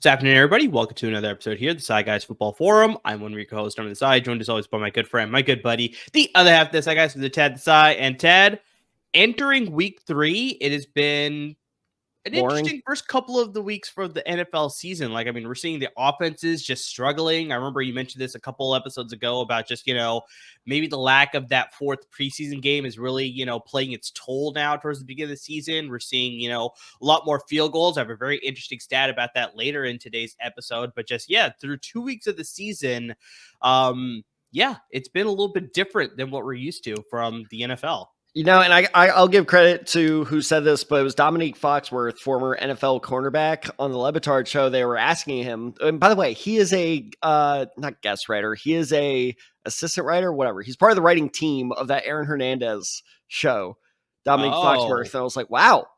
What's happening, everybody? Welcome to another episode here, the Side Guys Football Forum. I'm one of your co-hosts on the side, joined as always by my good friend, my good buddy, the other half of the Side Guys, the Tad the Side. And Tad, entering week 3, it has been an interesting first couple of the weeks for the NFL season. We're seeing the offenses just struggling. I remember you mentioned this a couple episodes ago about just, maybe the lack of that fourth preseason game is really, playing its toll now towards the beginning of the season. We're seeing, a lot more field goals. I have a very interesting stat about that later in today's episode. But just, through 2 weeks of the season, it's been a little bit different than what we're used to from the NFL. And I'll give credit to who said this, but it was Dominique Foxworth, former NFL cornerback, on the Le Batard show. They were asking him, and by the way, he is a not guest writer, he is a assistant writer, whatever. He's part of the writing team of that Aaron Hernandez show, Dominique Foxworth. And I was like, wow,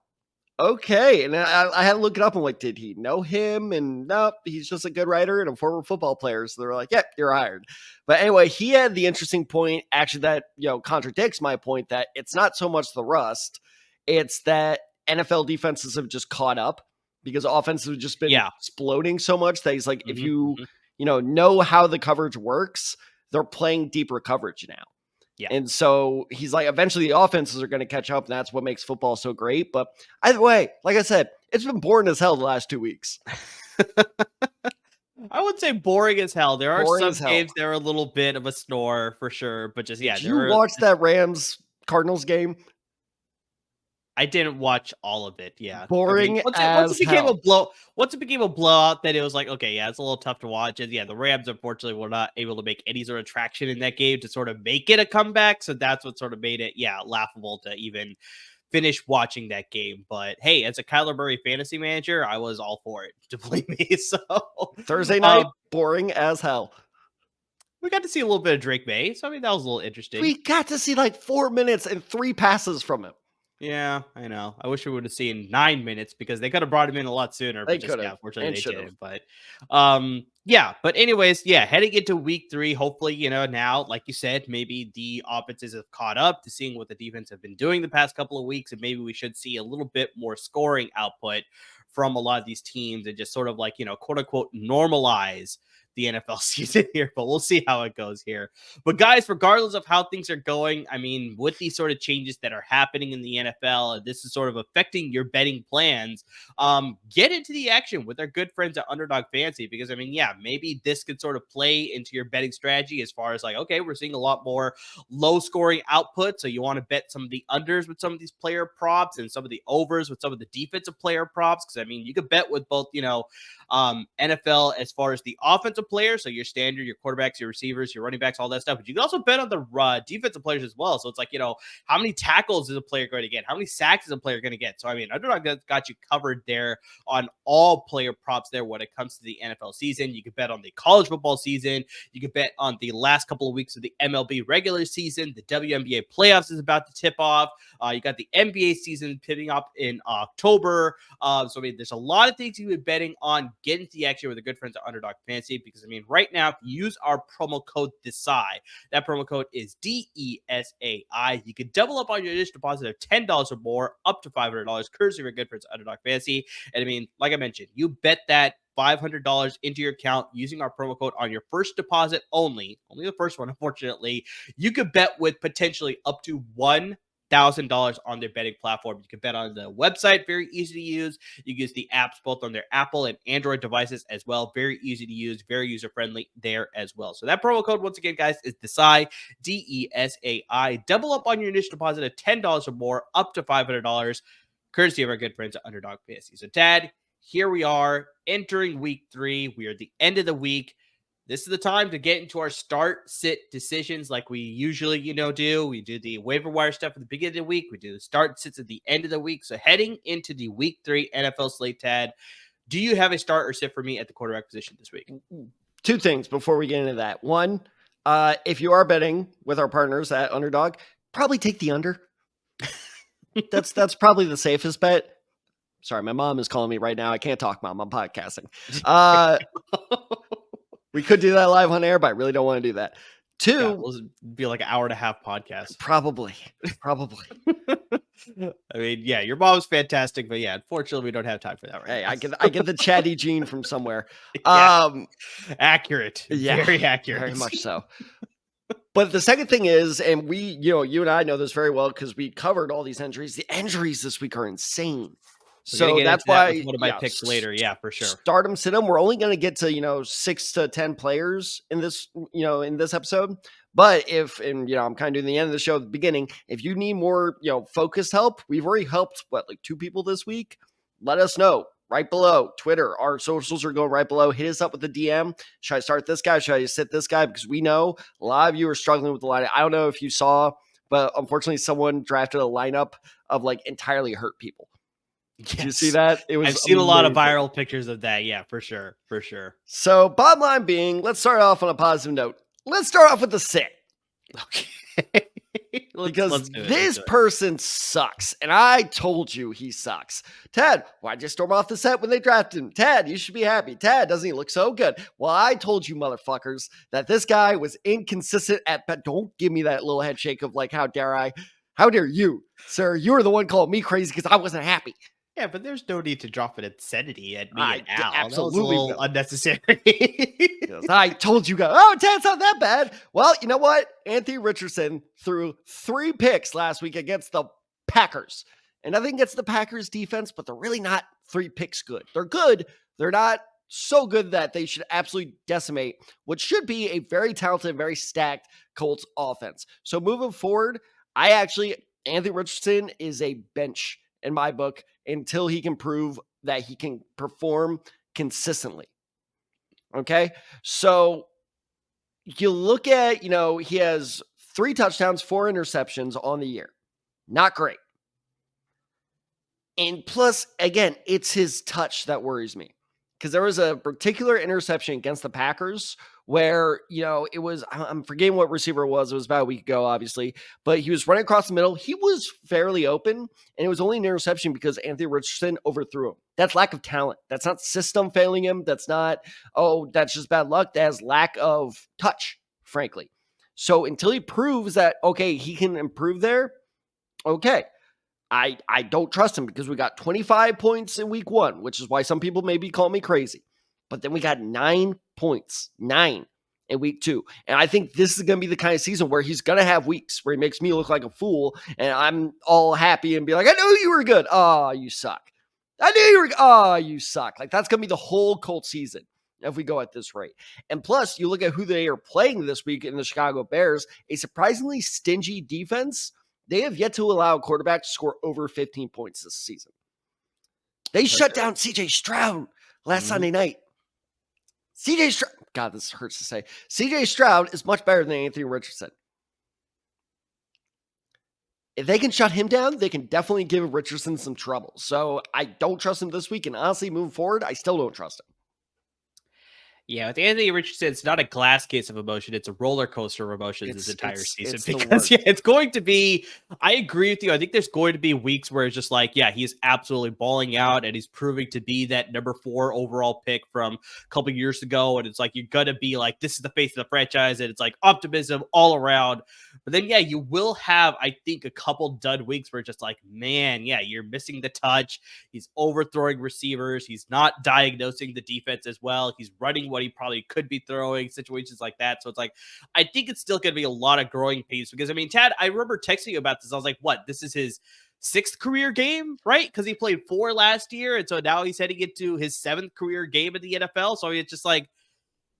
okay. And I had to look it up. I'm like, did he know him? And nope, he's just a good writer and a former football player. So they're like, yeah, you're hired. But anyway, he had the interesting point, actually, that, contradicts my point that it's not so much the rust. It's that NFL defenses have just caught up because offenses have just been exploding so much that he's like, if you know how the coverage works, they're playing deeper coverage now. Yeah. And so he's like, eventually the offenses are going to catch up, and that's what makes football so great. But either way, like I said, it's been boring as hell the last 2 weeks. I would say boring as hell. There are some games that are a little bit of a snore for sure, but just, Did you watch that Rams-Cardinals game? I didn't watch all of it. Yeah, boring. Once it became a blowout, then it was like, okay, it's a little tough to watch. And the Rams unfortunately were not able to make any sort of traction in that game to sort of make it a comeback. So that's what sort of made it, laughable to even finish watching that game. But hey, as a Kyler Murray fantasy manager, I was all for it. To believe me. So Thursday night, boring as hell. We got to see a little bit of Drake May, so that was a little interesting. We got to see like 4 minutes and 3 passes from him. Yeah, I know. I wish we would have seen 9 minutes because they could have brought him in a lot sooner. They could have. Unfortunately, they didn't. But, But anyways, heading into week 3, hopefully, now, like you said, maybe the offenses have caught up to seeing what the defense have been doing the past couple of weeks, and maybe we should see a little bit more scoring output from a lot of these teams and just sort of like, quote unquote, normalize the NFL season here, but we'll see how it goes here. But guys, regardless of how things are going, with these sort of changes that are happening in the NFL, this is sort of affecting your betting plans. Get into the action with our good friends at Underdog Fantasy, because maybe this could sort of play into your betting strategy as far as like, okay, we're seeing a lot more low scoring output. So you want to bet some of the unders with some of these player props and some of the overs with some of the defensive player props. Cause you could bet with both, NFL as far as the offensive players, so your standard, your quarterbacks, your receivers, your running backs, all that stuff. But you can also bet on the defensive players as well. So it's like, how many tackles is a player going to get? How many sacks is a player going to get? So, Underdog got you covered there on all player props there when it comes to the NFL season. You can bet on the college football season. You can bet on the last couple of weeks of the MLB regular season. The WNBA playoffs is about to tip off. You got the NBA season pivoting up in October. There's a lot of things you've been betting on. Get into the action with the good friends at Underdog Fantasy, because right now, if you use our promo code DESAI, that promo code is DESAI. You can double up on your initial deposit of $10 or more, up to $500, courtesy of our good friends at Underdog Fantasy. And like I mentioned, you bet that $500 into your account using our promo code on your first deposit only the first one, unfortunately. You could bet with potentially up to $1,000 on their betting platform. You can bet on the website, very easy to use. You can use the apps both on their Apple and Android devices as well. Very easy to use, very user-friendly there as well. So that promo code, once again, guys, is DESAI, DESAI. Double up on your initial deposit of $10 or more, up to $500, courtesy of our good friends at Underdog Fantasy. So, Tad, here we are entering week 3. We are at the end of the week. this is the time to get into our start sit decisions like we usually, do. We do the waiver wire stuff at the beginning of the week. We do the start sits at the end of the week. So heading into the week 3 NFL slate, Tad, do you have a start or sit for me at the quarterback position this week? Two things before we get into that. One, if you are betting with our partners at Underdog, probably take the under. That's probably the safest bet. Sorry, my mom is calling me right now. I can't talk, Mom. I'm podcasting. We could do that live on air, but I really don't want to do that. Two, yeah, it'll be like an hour and a half podcast. Probably. I mean, yeah, your mom's fantastic, but yeah, unfortunately, we don't have time for that right now. I get the chatty gene from somewhere. Accurate. Yeah, very accurate. Very much so. But the second thing is, and you and I know this very well because we covered all these injuries. The injuries this week are insane. So that's why one of my picks later. Yeah, for sure. Start them, sit them. We're only going to get to 6 to 10 players in this episode. But I'm kind of doing the end of the show at the beginning. If you need more focused help, we've already helped 2 people this week. Let us know right below Twitter. Our socials are going right below. Hit us up with the DM. Should I start this guy? Should I sit this guy? Because we know a lot of you are struggling with the lineup. I don't know if you saw, but unfortunately, someone drafted a lineup of entirely hurt people. Yes. Did you see that? I've seen a lot of viral pictures of that. Yeah, for sure. So bottom line being, let's start off on a positive note. Let's start off with the sit. Okay. Because this person sucks. And I told you he sucks. Ted, why'd you storm off the set when they drafted him? Ted, you should be happy. Ted, doesn't he look so good? Well, I told you motherfuckers that this guy was inconsistent at best. Don't give me that little head shake of how dare I? How dare you, sir? You were the one calling me crazy because I wasn't happy. Yeah, but there's no need to drop an obscenity at me and Al. Absolutely that was a little unnecessary. Yes, I told you guys. Oh, Ted's not that bad. Well, you know what? Anthony Richardson threw 3 picks last week against the Packers. And nothing against the Packers defense, but they're really not 3 picks good. They're good. They're not so good that they should absolutely decimate what should be a very talented, very stacked Colts offense. So moving forward, Anthony Richardson is a bench in my book until he can prove that he can perform consistently. Okay. So you look at, he has 3 touchdowns, 4 interceptions on the year. Not great. And plus, again, it's his touch that worries me. Because there was a particular interception against the Packers where, it was, I'm forgetting what receiver it was. It was about a week ago, obviously. But he was running across the middle. He was fairly open. And it was only an interception because Anthony Richardson overthrew him. That's lack of talent. That's not system failing him. That's not, that's just bad luck. That is lack of touch, frankly. So until he proves that, okay, he can improve there, okay. I don't trust him because we got 25 points in week 1, which is why some people maybe call me crazy. But then we got 9 points, 9 in week 2. And I think this is going to be the kind of season where he's going to have weeks where he makes me look like a fool and I'm all happy and be like, I knew you were good. Oh, you suck. I knew you were good. Oh, you suck. That's going to be the whole Colts season if we go at this rate. And plus, you look at who they are playing this week in the Chicago Bears, a surprisingly stingy defense. They have yet to allow a quarterback to score over 15 points this season. They shut down CJ Stroud last Sunday night. CJ Stroud, God, this hurts to say. CJ Stroud is much better than Anthony Richardson. If they can shut him down, they can definitely give Richardson some trouble. So I don't trust him this week. And honestly, moving forward, I still don't trust him. Yeah, with Anthony Richardson, it's not a glass case of emotion. It's a roller coaster of emotions this entire season. Because, it's going to be, I agree with you. I think there's going to be weeks where it's just he's absolutely balling out and he's proving to be that number 4 overall pick from a couple years ago. And it's you're going to be this is the face of the franchise. And it's optimism all around. But then, you will have, I think, a couple dud weeks where it's just man, you're missing the touch. He's overthrowing receivers. He's not diagnosing the defense as well. He's running what he probably could be throwing, situations like that. So it's I think it's still going to be a lot of growing pains because, Tad, I remember texting you about this. I was like, what? This is his 6th career game, right? Because he played 4 last year. And so now he's heading into his 7th career game in the NFL. So it's just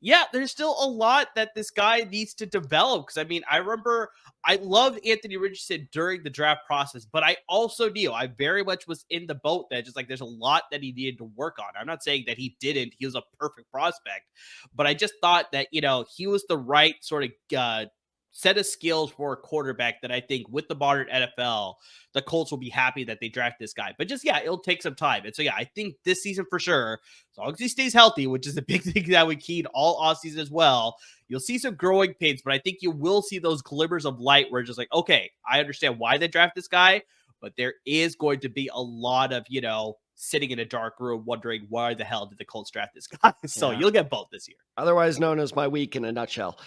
yeah, there's still a lot that this guy needs to develop. Because I mean, I remember I loved Anthony Richardson during the draft process, but I also knew I very much was in the boat that just like there's a lot that he needed to work on. I'm not saying that he didn't, he was a perfect prospect, but I just thought that, he was the right sort of set of skills for a quarterback that I think with the modern NFL, the Colts will be happy that they draft this guy. But just, yeah, it'll take some time. And so, yeah, I think this season for sure, as long as he stays healthy, which is a big thing that we keyed all offseason as well, you'll see some growing pains, but I think you will see those glimmers of light where it's just like, okay, I understand why they draft this guy, but there is going to be a lot of, sitting in a dark room wondering why the hell did the Colts draft this guy? So you'll get both this year. Otherwise known as my week in a nutshell.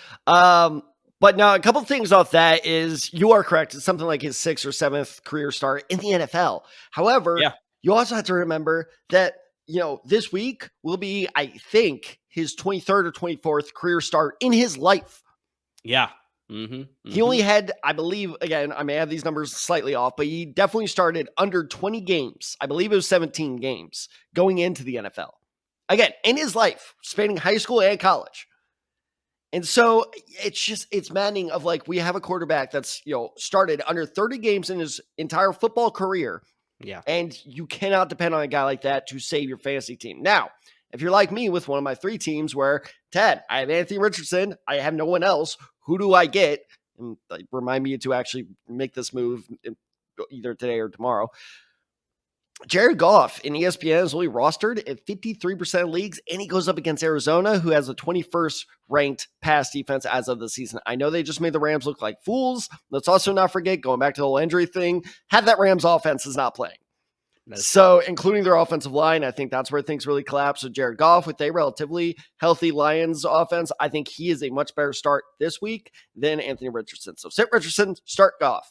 But now a couple things off that is you are correct. It's something like his 6th or 7th career start in the NFL. However, you also have to remember that, this week will be, I think, his 23rd or 24th career start in his life. Yeah. He only had, I believe, again, I may have these numbers slightly off, but he definitely started under 20 games. I believe it was 17 games going into the NFL. Again, in his life, spanning high school and college. And so it's maddening of like, we have a quarterback that's, started under 30 games in his entire football career. Yeah. And you cannot depend on a guy like that to save your fantasy team. Now, if you're like me with one of my 3 teams where, Ted, I have Anthony Richardson, I have no one else, who do I get? And remind me to actually make this move either today or tomorrow. Jared Goff in ESPN is only rostered at 53% of leagues, and he goes up against Arizona, who has the 21st ranked pass defense as of the season. I know they just made the Rams look like fools. Let's also not forget, going back to the whole injury thing, half that Rams offense is not playing. So, including their offensive line, I think that's where things really collapse. So, Jared Goff with a relatively healthy Lions offense, I think he is a much better start this week than Anthony Richardson. So, sit Richardson, start Goff.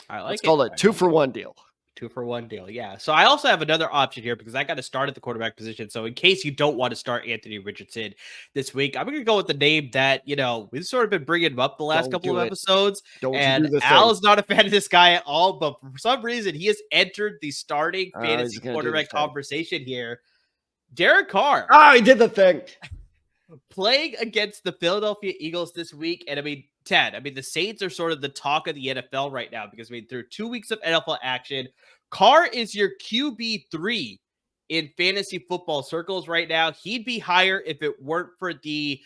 I like It's called a 2-for-1 deal. 2-for-1 deal. Yeah. So I also have another option here because I got to start at the quarterback position. So in case you don't want to start Anthony Richardson this week, I'm going to go with the name that, we've sort of been bringing him up the last couple of episodes. And Al is not a fan of this guy at all, but for some reason he has entered the starting fantasy quarterback conversation here. Derek Carr. Oh, he did the thing. Playing against the Philadelphia Eagles this week. And I mean, Ted, the Saints are sort of the talk of the NFL right now because through 2 weeks of NFL action, Carr is your QB3 in fantasy football circles right now. He'd be higher if it weren't for the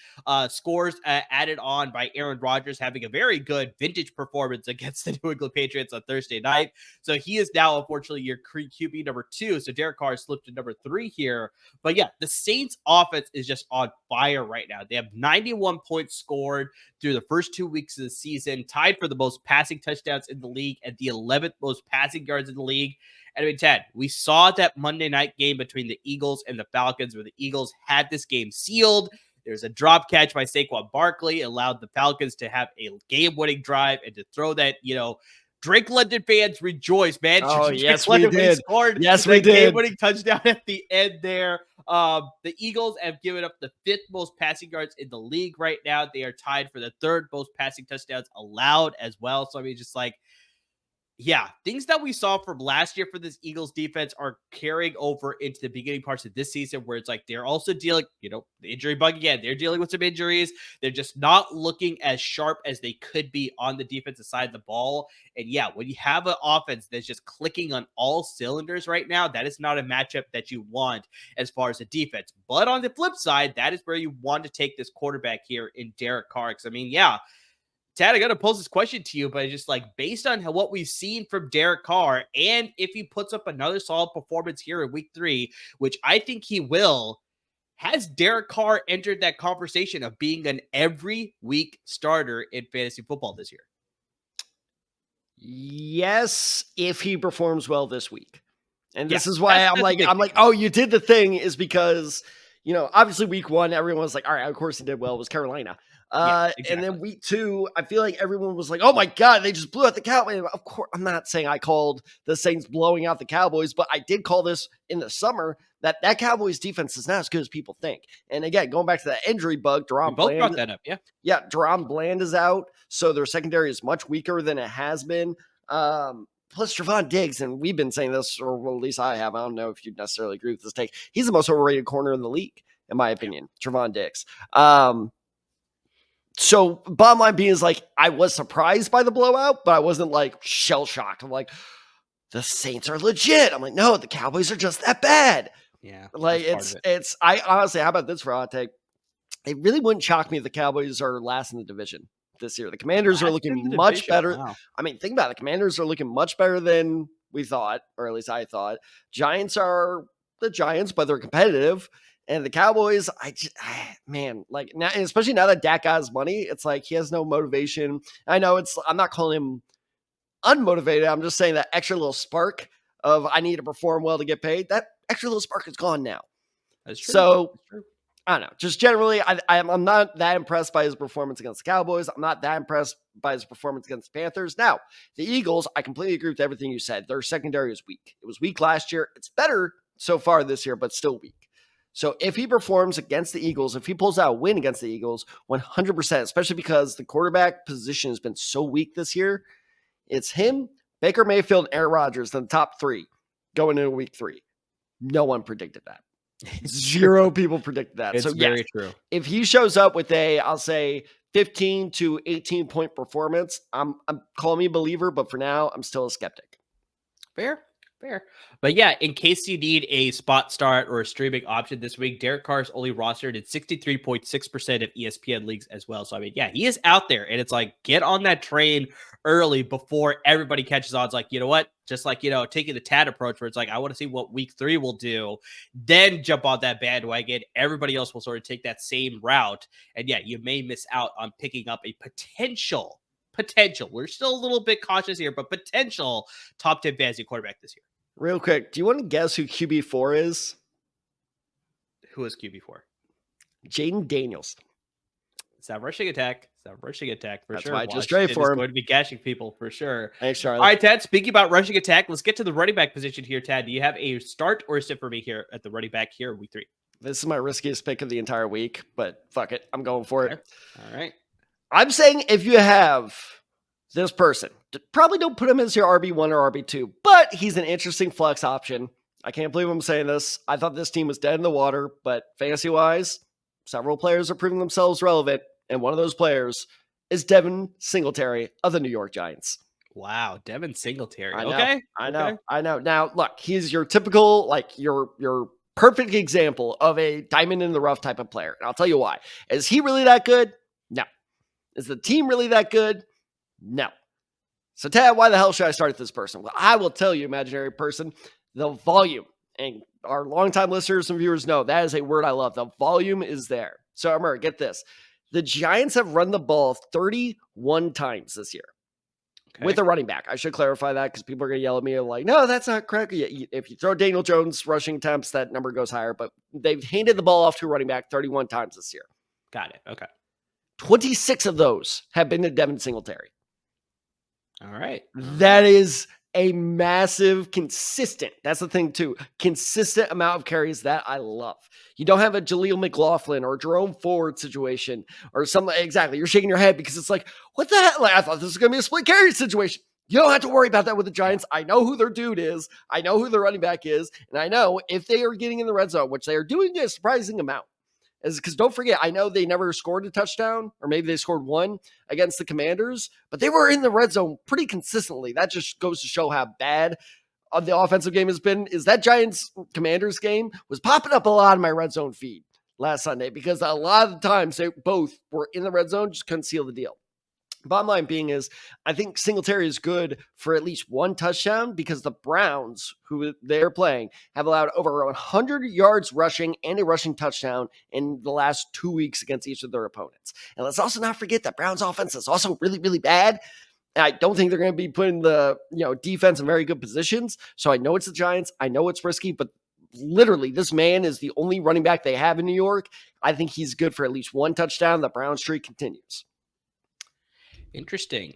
scores added on by Aaron Rodgers having a very good vintage performance against the New England Patriots on Thursday night. So he is now, unfortunately, your QB number 2. So Derek Carr slipped to number 3 here. But yeah, the Saints offense is just on fire right now. They have 91 points scored through the first 2 weeks of the season, tied for the most passing touchdowns in the league and the 11th most passing yards in the league. And Ted, we saw that Monday night game between the Eagles and the Falcons where the Eagles had this game sealed. There's a drop catch by Saquon Barkley, allowed the Falcons to have a game-winning drive and to throw that, Drake London fans rejoice, man. Oh, yes, we did. Yes, we did. Game-winning touchdown at the end there. The Eagles have given up the 5th most passing yards in the league right now. They are tied for the 3rd most passing touchdowns allowed as well. So, just like, yeah, things that we saw from last year for this Eagles defense are carrying over into the beginning parts of this season where it's like they're also dealing, the injury bug again. They're dealing with some injuries. They're just not looking as sharp as they could be on the defensive side of the ball. And yeah, when you have an offense that's just clicking on all cylinders right now, that is not a matchup that you want as far as the defense. But on the flip side, that is where you want to take this quarterback here in Derek Carr. Because yeah, Tad, I got to pose this question to you, but just like based on what we've seen from Derek Carr, and if he puts up another solid performance here in week 3, which I think he will, has Derek Carr entered that conversation of being an every week starter in fantasy football this year? Yes, if he performs well this week. And this is why I'm like, oh, you did the thing is because, obviously week 1, everyone was like, all right, of course he did well. It was Carolina. Exactly. And then week 2, I feel like everyone was like, oh my God, they just blew out the Cowboys. Of course, I'm not saying I called the Saints blowing out the Cowboys, but I did call this in the summer that Cowboys defense is not as good as people think. And again, going back to that injury bug, Deron Bland brought that up. Yeah. Deron Bland is out. So their secondary is much weaker than it has been. Plus Trevon Diggs, and we've been saying this, or well, at least I have. I don't know if you necessarily agree with this take. He's the most overrated corner in the league. in my opinion, Trevon Diggs. So bottom line being is like, I was surprised by the blowout, but I wasn't like shell shocked. I'm like, the Saints are legit. I'm like, no, the Cowboys are just that bad. Yeah. Like I honestly, how about this for a hot take? It really wouldn't shock me if the Cowboys are last in the division this year. The Commanders are looking much better. Wow. I mean, think about it. The Commanders are looking much better than we thought, or at least I thought. Giants are the Giants, but they're competitive. And the Cowboys, man, like now, especially now that Dak got his money, it's like he has no motivation. I know I'm not calling him unmotivated. I'm just saying that extra little spark of I need to perform well to get paid. That extra little spark is gone now. That's true. So That's true. I don't know. Just generally, I'm not that impressed by his performance against the Cowboys. I'm not that impressed by his performance against the Panthers. Now, the Eagles, I completely agree with everything you said. Their secondary is weak. It was weak last year. It's better so far this year, but still weak. So if he performs against the Eagles, if he pulls out a win against the Eagles, 100%, especially because the quarterback position has been so weak this year, it's him, Baker Mayfield, and Aaron Rodgers in the top three going into week 3. No one predicted that. 0 people predicted that. It's very true. If he shows up with I'll say 15 to 18 point performance, I'm calling me a believer, but for now, I'm still a skeptic. Fair. But yeah, in case you need a spot start or a streaming option this week, Derek Carr is only rostered in 63.6% of ESPN leagues as well. So, I mean, yeah, he is out there, and it's like, get on that train early before everybody catches on. It's like, you know what? Just like, taking the Tad approach where it's like, I want to see what week 3 will do, then jump on that bandwagon. Everybody else will sort of take that same route. And yeah, you may miss out on picking up a potential, we're still a little bit cautious here, but potential top 10 fantasy quarterback this year. Real quick, do you want to guess who QB4 is? Who is QB4? Jaden Daniels. It's that rushing attack. For That's sure. That's why I just traded for him. Going to be gashing people for sure. Thanks, Charlie. All right, Tad, speaking about rushing attack, let's get to the running back position here, Tad. Do you have a start or a sit for me here at the running back here week 3? This is my riskiest pick of the entire week, but fuck it. I'm going for it. All right. I'm saying if you have this person, probably don't put him as your RB1 or RB2, but he's an interesting flex option. I can't believe I'm saying this. I thought this team was dead in the water, but fantasy-wise, several players are proving themselves relevant, and one of those players is Devin Singletary of the New York Giants. Wow, Devin Singletary. I know. Now, look, he's your typical, like, your perfect example of a diamond in the rough type of player, and I'll tell you why. Is he really that good? No. Is the team really that good? No. So, Tad, why the hell should I start at this person? Well, I will tell you, imaginary person, the volume. And our longtime listeners and viewers know that is a word I love. The volume is there. So, remember, get this. The Giants have run the ball 31 times this year with a running back. I should clarify that because people are going to yell at me like, no, that's not correct. If you throw Daniel Jones rushing attempts, that number goes higher. But they've handed the ball off to a running back 31 times this year. Got it. Okay. 26 of those have been to Devin Singletary. All right. That is a massive, consistent, that's the thing too, consistent amount of carries that I love. You don't have a Jaleel McLaughlin or Jerome Ford situation or something. Exactly. You're shaking your head because it's like, what the hell? Like, I thought this was going to be a split carry situation. You don't have to worry about that with the Giants. I know who their dude is. I know who their running back is. And I know if they are getting in the red zone, which they are doing a surprising amount, is because don't forget, I know they never scored a touchdown, or maybe they scored one against the Commanders, but they were in the red zone pretty consistently. That just goes to show how bad the offensive game has been. Is that Giants Commanders game was popping up a lot in my red zone feed last Sunday because a lot of the times they both were in the red zone, just couldn't seal the deal. Bottom line being is, I think Singletary is good for at least one touchdown because the Browns, who they're playing, have allowed over 100 yards rushing and a rushing touchdown in the last 2 weeks against each of their opponents. And let's also not forget that Browns offense is also really, really bad. I don't think they're going to be putting the defense in very good positions. So I know it's the Giants. I know it's risky, but literally this man is the only running back they have in New York. I think he's good for at least one touchdown. The Brown streak continues. Interesting.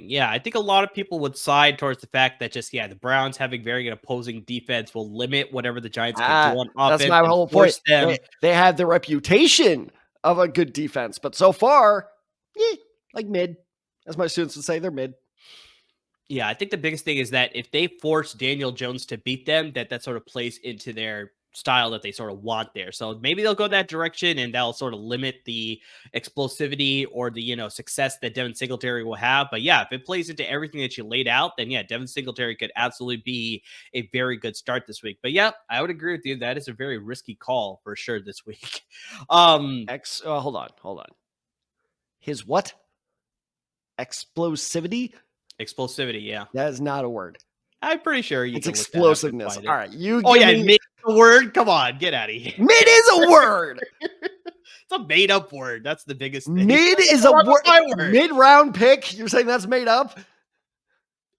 Yeah, I think a lot of people would side towards the fact that the Browns having very good opposing defense will limit whatever the Giants can do on offense. That's my whole point. They have the reputation of a good defense, but so far, like mid. As my students would say, they're mid. Yeah, I think the biggest thing is that if they force Daniel Jones to beat them, that sort of plays into their style that they sort of want there. So maybe they'll go that direction and that'll sort of limit the explosivity or the, success that Devin Singletary will have. But yeah, if it plays into everything that you laid out, then yeah, Devin Singletary could absolutely be a very good start this week. But yeah, I would agree with you. That is a very risky call for sure this week. Hold on. His what? Explosivity? Explosivity, yeah. That is not a word. I'm pretty sure it's explosiveness. All right, you. Oh yeah, mid a word. Come on, get out of here. Mid is a word. It's a made up word. That's the biggest thing. Mid is a word. Mid round pick. You're saying that's made up?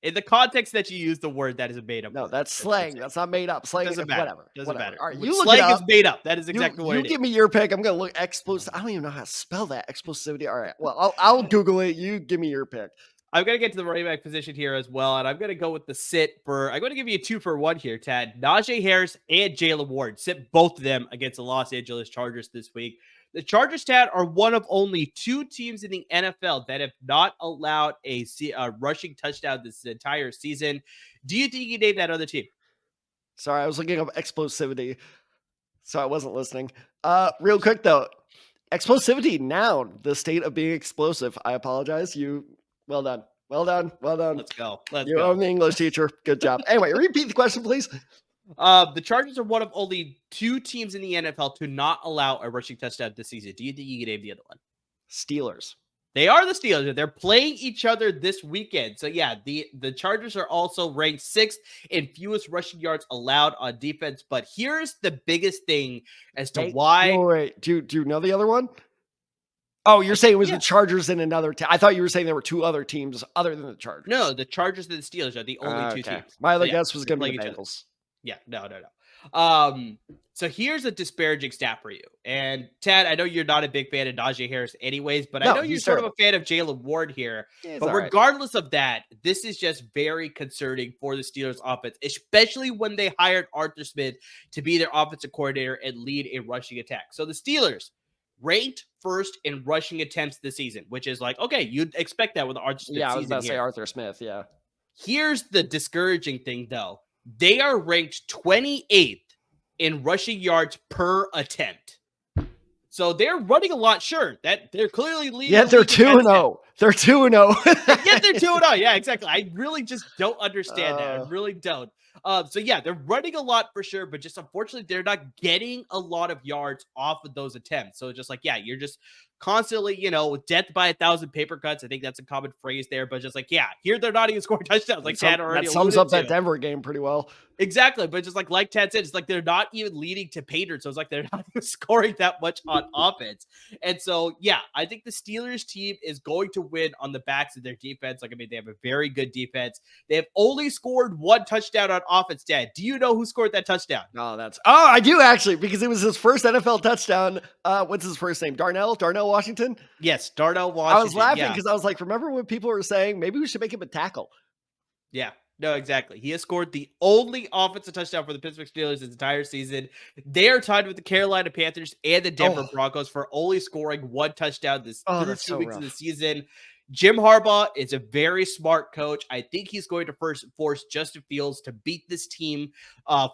In the context that you use the word, that is a made up. No, that's slang. That's not made up. Slang doesn't matter. Doesn't matter. All right, slang is made up. That is exactly what it is. You give me your pick. I'm gonna look explosive. I don't even know how to spell that. Explosivity. All right. Well, I'll Google it. You give me your pick. I'm going to get to the running back position here as well, and I'm going to go with the sit for – I'm going to give you a 2-for-1 here, Tad. Najee Harris and Jaylen Warren. Sit both of them against the Los Angeles Chargers this week. The Chargers, Tad, are one of only 2 teams in the NFL that have not allowed a rushing touchdown this entire season. Do you think you named that other team? Sorry, I was looking up explosivity, so I wasn't listening. Real quick, though. Explosivity, noun, the state of being explosive. I apologize. Well done. Let's go. You own the English teacher. Good job. Anyway, repeat the question, please. The Chargers are one of only 2 teams in the NFL to not allow a rushing touchdown this season. Do you think you can name the other one? Steelers. They are the Steelers. They're playing each other this weekend. So yeah, the Chargers are also ranked 6th in fewest rushing yards allowed on defense. But here's the biggest thing as to why. Wait. Do you know the other one? Oh, you're saying it was the Chargers and another team. I thought you were saying there were 2 other teams other than the Chargers. No, the Chargers and the Steelers are the only 2 teams. My other guess was going to be the Bengals. Yeah, no. So here's a disparaging stat for you. And Tad, I know you're not a big fan of Najee Harris anyways, but I know you're sort of a fan of Jaylen Warren here. Yeah, but regardless of that, this is just very concerning for the Steelers offense, especially when they hired Arthur Smith to be their offensive coordinator and lead a rushing attack. So the Steelers ranked 1st in rushing attempts this season, which is like, okay, you'd expect that with Arthur Smith. Yeah, I was about to say Arthur Smith, yeah. Here's the discouraging thing, though. They are ranked 28th in rushing yards per attempt. So they're running a lot, sure. That they're clearly leading. Yeah, they're 2-0. They're 2-0. Yeah, they're 2-0. Yeah, exactly. I really just don't understand that. I really don't. So yeah, they're running a lot for sure, but just unfortunately, they're not getting a lot of yards off of those attempts. So just like, yeah, you're just constantly, death by 1,000 paper cuts. I think that's a common phrase there, but just like, yeah, here they're not even scoring touchdowns. Like Tad already sums up that Denver game pretty well. Exactly, but just like Tad said, it's like they're not even leading to pay dirt, so it's like they're not even scoring that much on offense. And so, yeah, I think the Steelers team is going to win on the backs of their defense. Like, I mean, they have a very good defense. They have only scored 1 touchdown on offense, Dad. Do you know who scored that touchdown? I do actually, because it was his first NFL touchdown. What's his first name? Darnell Washington? Yes, Darnell Washington. I was laughing because I was like, remember when people were saying maybe we should make him a tackle? Yeah. No, exactly. He has scored the only offensive touchdown for the Pittsburgh Steelers this entire season. They are tied with the Carolina Panthers and the Denver Broncos for only scoring 1 touchdown through 2 weeks of the season. Jim Harbaugh is a very smart coach. I think he's going to first force Justin Fields to beat this team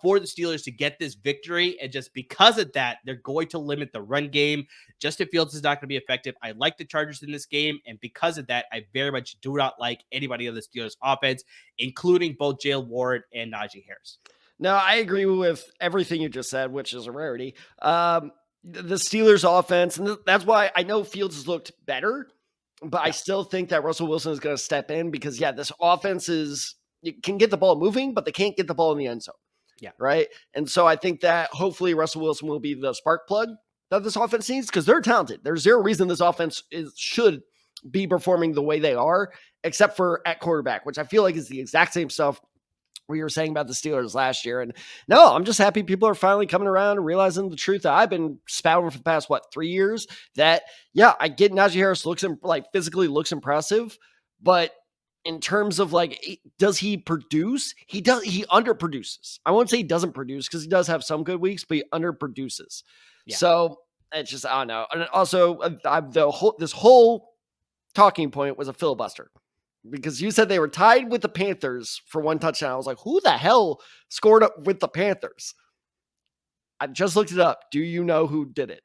for the Steelers to get this victory. And just because of that, they're going to limit the run game. Justin Fields is not going to be effective. I like the Chargers in this game. And because of that, I very much do not like anybody on the Steelers offense, including both Jaylen Warren and Najee Harris. No, I agree with everything you just said, which is a rarity. The Steelers offense, and that's why I know Fields has looked better. But I still think that Russell Wilson is going to step in because, this offense you can get the ball moving, but they can't get the ball in the end zone. Yeah. Right. And so I think that hopefully Russell Wilson will be the spark plug that this offense needs because they're talented. There's zero reason this offense should be performing the way they are, except for at quarterback, which I feel like is the exact same stuff we were saying about the Steelers last year. And no, I'm just happy people are finally coming around and realizing the truth that I've been spouting for the past, 3 years, that, I get Najee Harris physically looks impressive, but in terms of does he produce? He underproduces. I won't say he doesn't produce because he does have some good weeks, but he underproduces. Yeah. So it's just, I don't know. And also this whole talking point was a filibuster. Because you said they were tied with the Panthers for 1 touchdown. I was like, who the hell scored up with the Panthers? I just looked it up. Do you know who did it?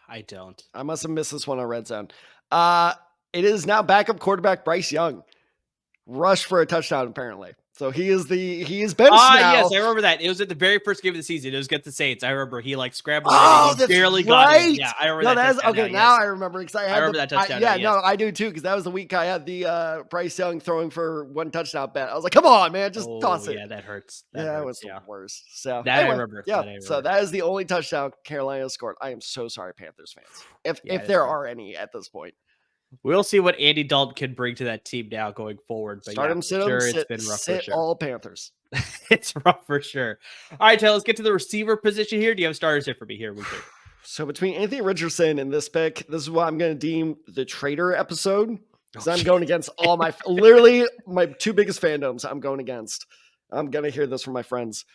I don't. I must have missed this one on Red Zone. It is now backup quarterback Bryce Young. Rushed for a touchdown, apparently. So he is benched now. Yes, I remember that. It was at the very first game of the season. It was against the Saints. I remember he like scrambled Oh, and that's barely right. got in. Yeah, I remember that. Okay, now I remember because I remember that touchdown. No, I do too because that was the week I had the Bryce Young throwing for one touchdown bet. I was like, come on, man, just toss it. Yeah, that hurts. It was the worst. So that anyway, I remember. Yeah, so that is the only touchdown Carolina scored. I am so sorry, Panthers fans, if there are any at this point. We'll see what Andy Dalton can bring to that team now going forward. But Start him, sit him, it's been rough for sure. All Panthers. It's rough for sure. All right, Taylor, let's get to the receiver position here. Do you have starters here for me here? So between Anthony Richardson and this pick, this is what I'm going to deem the traitor episode because I'm going against all my literally my two biggest fandoms. I'm going against. I'm going to hear this from my friends.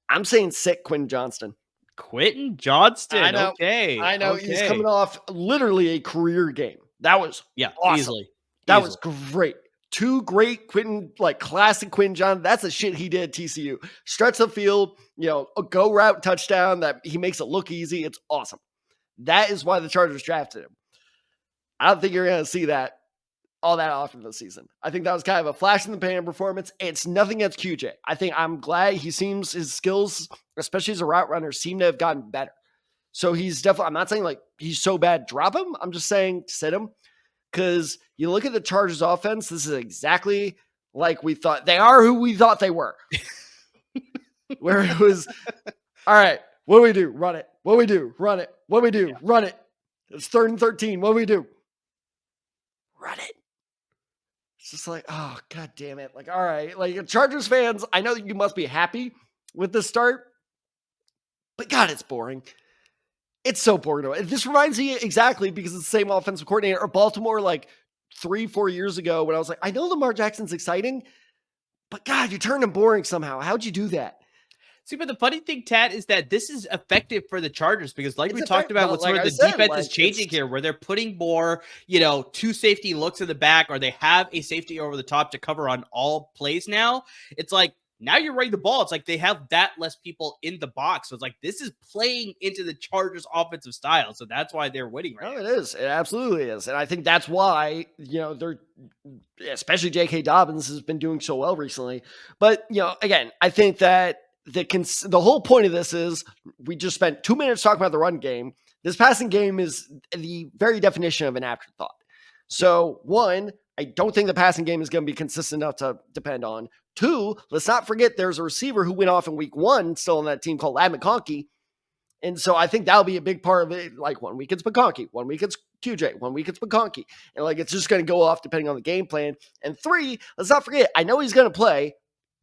I'm saying sit Quentin Johnston. Quentin Johnston. I know. Okay. I know. Okay. He's coming off literally a career game. That was awesome. Easily. That was great. Two great classic Quentin Johnston. That's the shit he did at TCU. Stretch the field, a go route touchdown that he makes it look easy. It's awesome. That is why the Chargers drafted him. I don't think you're going to see that all that often this season. I think that was kind of a flash in the pan performance. It's nothing against QJ. I'm glad his skills, especially as a route runner, seem to have gotten better. So he's definitely, I'm not saying like he's so bad, drop him. I'm just saying sit him. Because you look at the Chargers offense, this is exactly like we thought. They are who we thought they were. Where it was, all right, what do we do? Run it. What do we do? Run it. What do we do? Run it. It's 3rd and 13. What do we do? Run it. It's just like, oh, God damn it. Like, all right. Like, Chargers fans, I know you must be happy with the start. But, God, it's boring. It's so boring. This reminds me exactly because it's the same offensive coordinator or Baltimore like 3-4 years ago when I was like, I know Lamar Jackson's exciting, but God, you turned him boring somehow. How'd you do that? See, but the funny thing, Tat, is that this is effective for the Chargers because like we talked about, what's where the defense is changing here, where they're putting more, 2 safety looks in the back, or they have a safety over the top to cover on all plays now. It's like, now you're running the ball. It's like they have that less people in the box. So it's like this is playing into the Chargers offensive style. So that's why they're winning right now. It is. It absolutely is. And I think that's why, they're, especially J.K. Dobbins has been doing so well recently. But, again, I think that the whole point of this is we just spent 2 minutes talking about the run game. This passing game is the very definition of an afterthought. So, one, I don't think the passing game is going to be consistent enough to depend on. 2, let's not forget there's a receiver who went off in week 1 still on that team called Ladd McConkey. And so I think that'll be a big part of it. Like 1 week it's McConkey, 1 week it's QJ, 1 week it's McConkey. And like it's just going to go off depending on the game plan. And 3, let's not forget, I know he's going to play,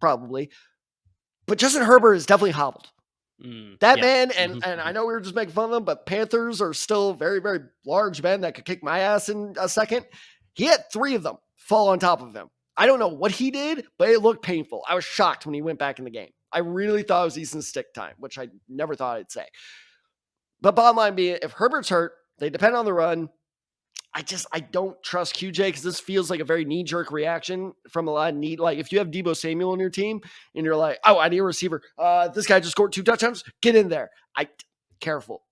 probably, but Justin Herbert is definitely hobbled. Man, and I know we were just making fun of them, but Panthers are still very, very large men that could kick my ass in a second. He had 3 of them fall on top of him. I don't know what he did, but it looked painful. I was shocked when he went back in the game. I really thought it was Easton Stick time, which I never thought I'd say. But bottom line being, if Herbert's hurt, they depend on the run. I don't trust QJ because this feels like a very knee-jerk reaction from a lot of need. Like if you have Deebo Samuel on your team and you're like, oh, I need a receiver. This guy just scored 2 touchdowns. Get in there. Careful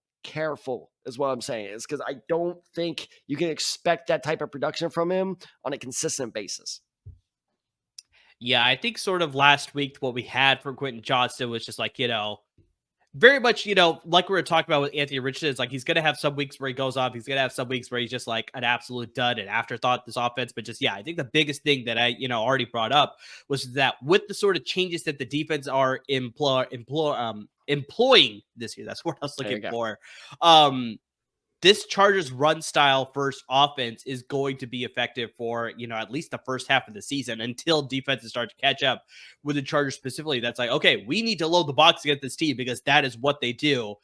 is what I'm saying, is because I don't think you can expect that type of production from him on a consistent basis. Yeah, I think sort of last week what we had from Quentin Johnston was just like, very much, like we were talking about with Anthony Richardson, it's like he's going to have some weeks where he goes off. He's going to have some weeks where he's just like an absolute dud, an afterthought, this offense. But just, I think the biggest thing that I, already brought up was that with the sort of changes that the defense are employing this year, that's what I was looking for. This Chargers run style first offense is going to be effective for, at least the first half of the season until defenses start to catch up with the Chargers specifically. That's like, okay, we need to load the box against this team because that is what they do.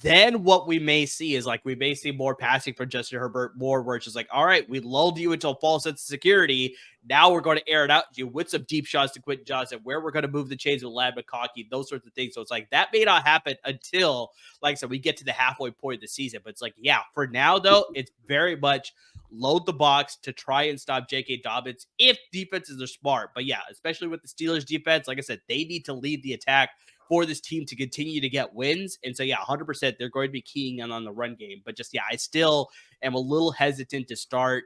Then what we may see is like, we may see more passing from Justin Herbert, more where it's just like, all right, we lulled you into a false sense of security. Now we're going to air it out to you with some deep shots to Quentin Johnston, where we're going to move the chains with Ladd McConkey, those sorts of things. So it's like, that may not happen until, like I said, we get to the halfway point of the season. But it's like, for now though, it's very much load the box to try and stop J.K. Dobbins if defenses are smart. But yeah, especially with the Steelers defense, like I said, they need to lead the attack for this team to continue to get wins. And so, yeah, 100%, they're going to be keying in on the run game. But just, yeah, I still am a little hesitant to start,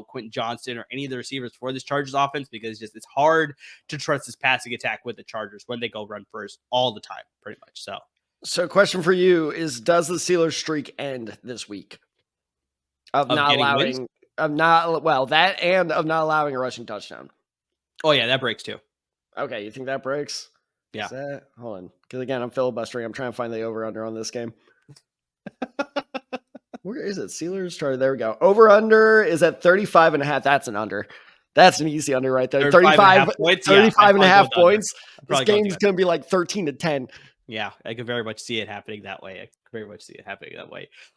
Quentin Johnston or any of the receivers for this Chargers offense because it's hard to trust this passing attack with the Chargers when they go run first all the time, pretty much. So question for you is, does the Steelers streak end this week? Of not allowing, wins? Of not allowing a rushing touchdown. Oh, yeah, that breaks too. Okay, you think that breaks? Yeah. Hold on. Because again, I'm filibustering. I'm trying to find the over-under on this game. Where is it? Steelers Chargers. There we go. Over-under is at 35.5. That's an under. That's an easy under right there. 35 points. 35.5 points. This game's going to be like 13-10. Yeah, I could very much see it happening that way.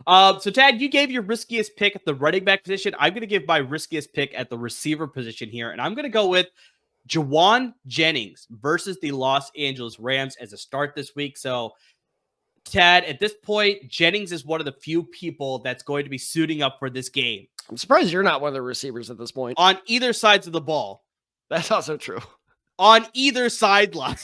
So, Tad, you gave your riskiest pick at the running back position. I'm going to give my riskiest pick at the receiver position here, and I'm going to go with Jauan Jennings versus the Los Angeles Rams as a start this week. So, Tad, at this point, Jennings is one of the few people that's going to be suiting up for this game. I'm surprised you're not one of the receivers at this point. On either sides of the ball. That's also true. On either sideline.